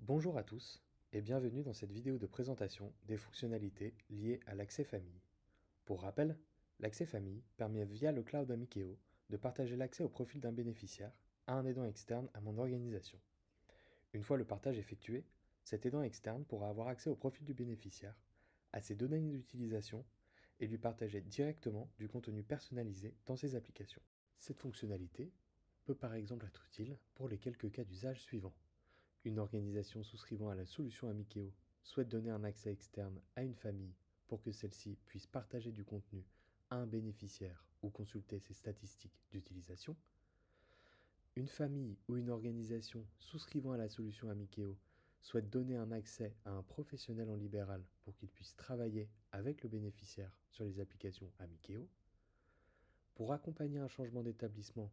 Bonjour à tous et bienvenue dans cette vidéo de présentation des fonctionnalités liées à l'accès famille. Pour rappel, l'accès famille permet via le cloud Amikeo de partager l'accès au profil d'un bénéficiaire à un aidant externe à mon organisation. Une fois le partage effectué, cet aidant externe pourra avoir accès au profil du bénéficiaire, à ses données d'utilisation et lui partager directement du contenu personnalisé dans ses applications. Cette fonctionnalité peut par exemple être utile pour les quelques cas d'usage suivants. Une organisation souscrivant à la solution Amikeo souhaite donner un accès externe à une famille pour que celle-ci puisse partager du contenu à un bénéficiaire ou consulter ses statistiques d'utilisation. Une famille ou une organisation souscrivant à la solution Amikeo souhaite donner un accès à un professionnel en libéral pour qu'il puisse travailler avec le bénéficiaire sur les applications Amikeo. Pour accompagner un changement d'établissement,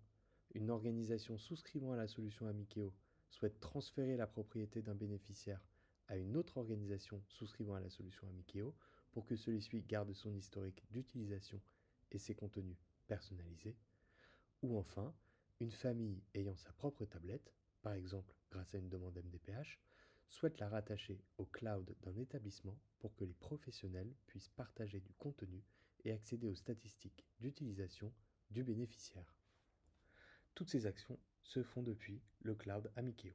une organisation souscrivant à la solution Amikeo souhaite transférer la propriété d'un bénéficiaire à une autre organisation souscrivant à la solution Amikeo pour que celui-ci garde son historique d'utilisation et ses contenus personnalisés. Ou enfin, une famille ayant sa propre tablette, par exemple grâce à une demande MDPH, souhaite la rattacher au cloud d'un établissement pour que les professionnels puissent partager du contenu et accéder aux statistiques d'utilisation du bénéficiaire. Toutes ces actions se font depuis le cloud Amikeo.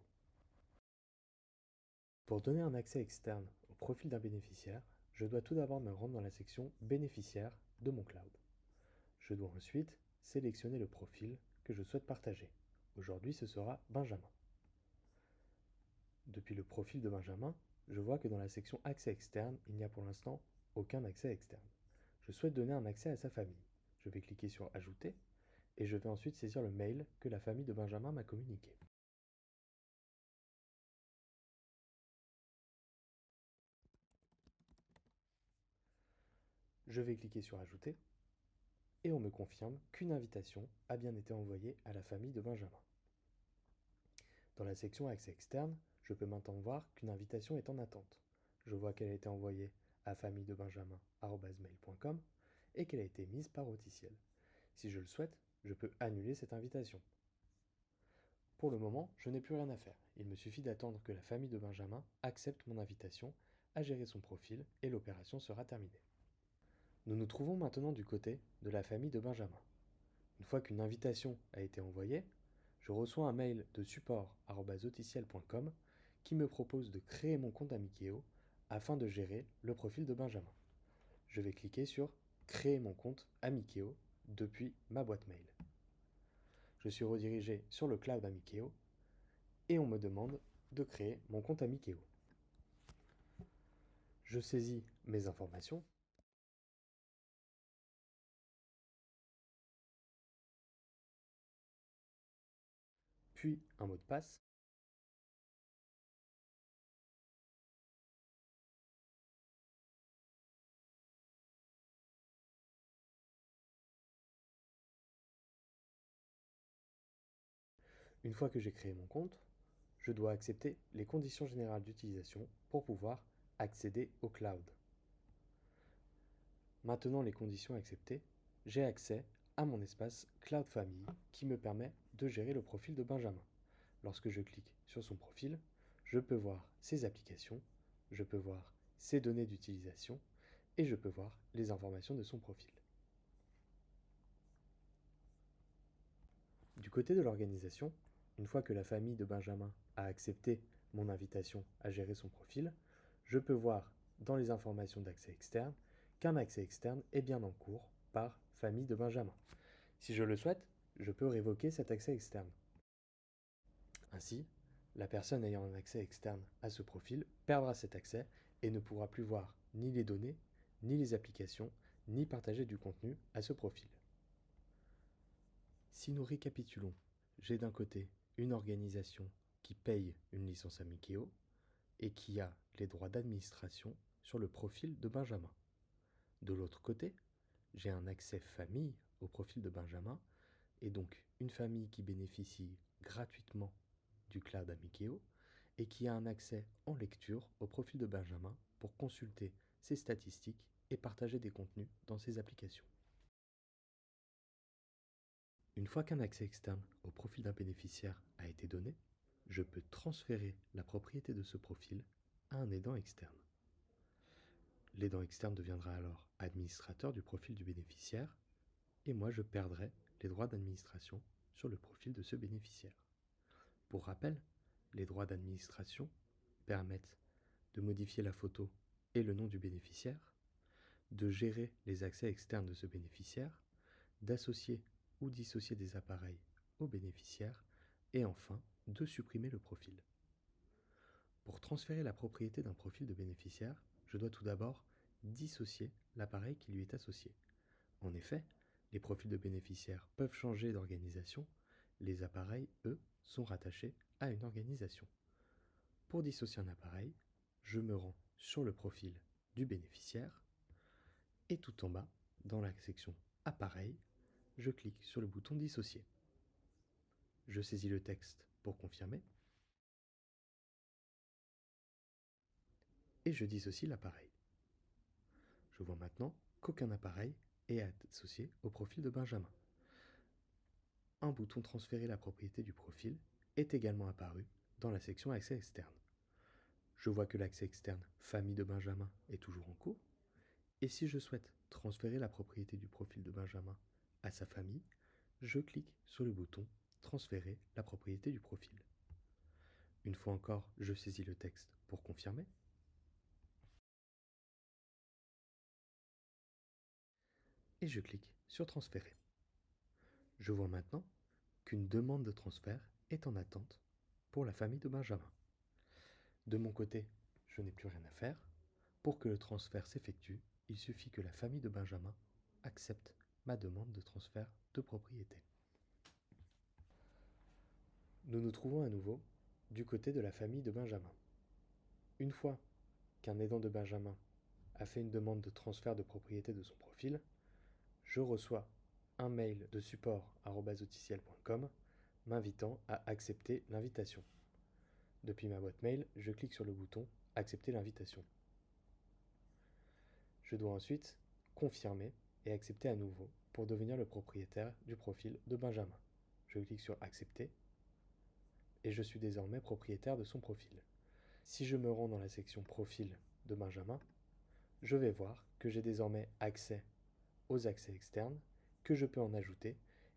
Pour donner un accès externe au profil d'un bénéficiaire, je dois tout d'abord me rendre dans la section bénéficiaire de mon cloud. Je dois ensuite sélectionner le profil que je souhaite partager. Aujourd'hui, ce sera Benjamin. Depuis le profil de Benjamin, je vois que dans la section accès externe, il n'y a pour l'instant aucun accès externe. Je souhaite donner un accès à sa famille. Je vais cliquer sur Ajouter et je vais ensuite saisir le mail que la famille de Benjamin m'a communiqué. Je vais cliquer sur Ajouter et on me confirme qu'une invitation a bien été envoyée à la famille de Benjamin. Dans la section accès externe, je peux maintenant voir qu'une invitation est en attente. Je vois qu'elle a été envoyée à familledebenjamin@mail.com et qu'elle a été mise par Oticiel. Si je le souhaite, je peux annuler cette invitation. Pour le moment, je n'ai plus rien à faire. Il me suffit d'attendre que la famille de Benjamin accepte mon invitation à gérer son profil et l'opération sera terminée. Nous nous trouvons maintenant du côté de la famille de Benjamin. Une fois qu'une invitation a été envoyée, je reçois un mail de support@oticiel.com qui me propose de créer mon compte Amikeo afin de gérer le profil de Benjamin. Je vais cliquer sur Créer mon compte Amikeo depuis ma boîte mail. Je suis redirigé sur le cloud Amikeo et on me demande de créer mon compte Amikeo. Je saisis mes informations, puis un mot de passe. Une fois que j'ai créé mon compte, je dois accepter les conditions générales d'utilisation pour pouvoir accéder au cloud. Maintenant les conditions acceptées, j'ai accès à mon espace Cloud Family qui me permet de gérer le profil de Benjamin. Lorsque je clique sur son profil, je peux voir ses applications, je peux voir ses données d'utilisation et je peux voir les informations de son profil. Du côté de l'organisation, une fois que la famille de Benjamin a accepté mon invitation à gérer son profil, je peux voir dans les informations d'accès externe qu'un accès externe est bien en cours par famille de Benjamin. Si je le souhaite, je peux révoquer cet accès externe. Ainsi, la personne ayant un accès externe à ce profil perdra cet accès et ne pourra plus voir ni les données, ni les applications, ni partager du contenu à ce profil. Si nous récapitulons, j'ai d'un côté une organisation qui paye une licence Amikeo et qui a les droits d'administration sur le profil de Benjamin. De l'autre côté, j'ai un accès famille au profil de Benjamin et donc une famille qui bénéficie gratuitement du cloud Amikeo et qui a un accès en lecture au profil de Benjamin pour consulter ses statistiques et partager des contenus dans ses applications. Une fois qu'un accès externe au profil d'un bénéficiaire a été donné, je peux transférer la propriété de ce profil à un aidant externe. L'aidant externe deviendra alors administrateur du profil du bénéficiaire et moi je perdrai les droits d'administration sur le profil de ce bénéficiaire. Pour rappel, les droits d'administration permettent de modifier la photo et le nom du bénéficiaire, de gérer les accès externes de ce bénéficiaire, d'associer ou dissocier des appareils au bénéficiaire et enfin de supprimer le profil. Pour transférer la propriété d'un profil de bénéficiaire, je dois tout d'abord dissocier l'appareil qui lui est associé. En effet, les profils de bénéficiaires peuvent changer d'organisation, les appareils, eux, sont rattachés à une organisation. Pour dissocier un appareil, je me rends sur le profil du bénéficiaire et tout en bas, dans la section Appareil, je clique sur le bouton Dissocier. Je saisis le texte pour confirmer et je dissocie l'appareil. Je vois maintenant qu'aucun appareil est associé au profil de Benjamin. Un bouton Transférer la propriété du profil est également apparu dans la section Accès externe. Je vois que l'accès externe Famille de Benjamin est toujours en cours. Et si je souhaite transférer la propriété du profil de Benjamin à sa famille, je clique sur le bouton Transférer la propriété du profil. Une fois encore, je saisis le texte pour confirmer. Et je clique sur Transférer. Je vois maintenant qu'une demande de transfert est en attente pour la famille de Benjamin. De mon côté, je n'ai plus rien à faire. Pour que le transfert s'effectue, il suffit que la famille de Benjamin accepte ma demande de transfert de propriété. Nous nous trouvons à nouveau du côté de la famille de Benjamin. Une fois qu'un aidant de Benjamin a fait une demande de transfert de propriété de son profil, je reçois un mail de support@outiciel.com m'invitant à accepter l'invitation. Depuis ma boîte mail, je clique sur le bouton Accepter l'invitation. Je dois ensuite confirmer et accepter à nouveau pour devenir le propriétaire du profil de Benjamin. Je clique sur Accepter et je suis désormais propriétaire de son profil. Si je me rends dans la section Profil de Benjamin, je vais voir que j'ai désormais accès aux accès externes, que je peux en ajouter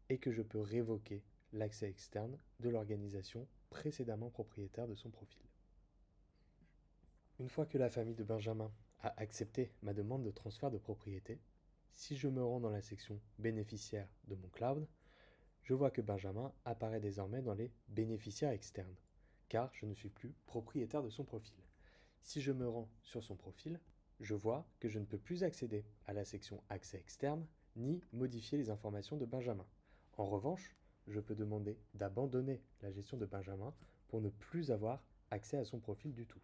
et que je peux révoquer l'accès externe de l'organisation précédemment propriétaire de son profil. Une fois que la famille de Benjamin a accepté ma demande de transfert de propriété, si je me rends dans la section bénéficiaire de mon cloud, je vois que Benjamin apparaît désormais dans les bénéficiaires externes, car je ne suis plus propriétaire de son profil. Si je me rends sur son profil, je vois que je ne peux plus accéder à la section Accès externe, ni modifier les informations de Benjamin. En revanche, je peux demander d'abandonner la gestion de Benjamin pour ne plus avoir accès à son profil du tout.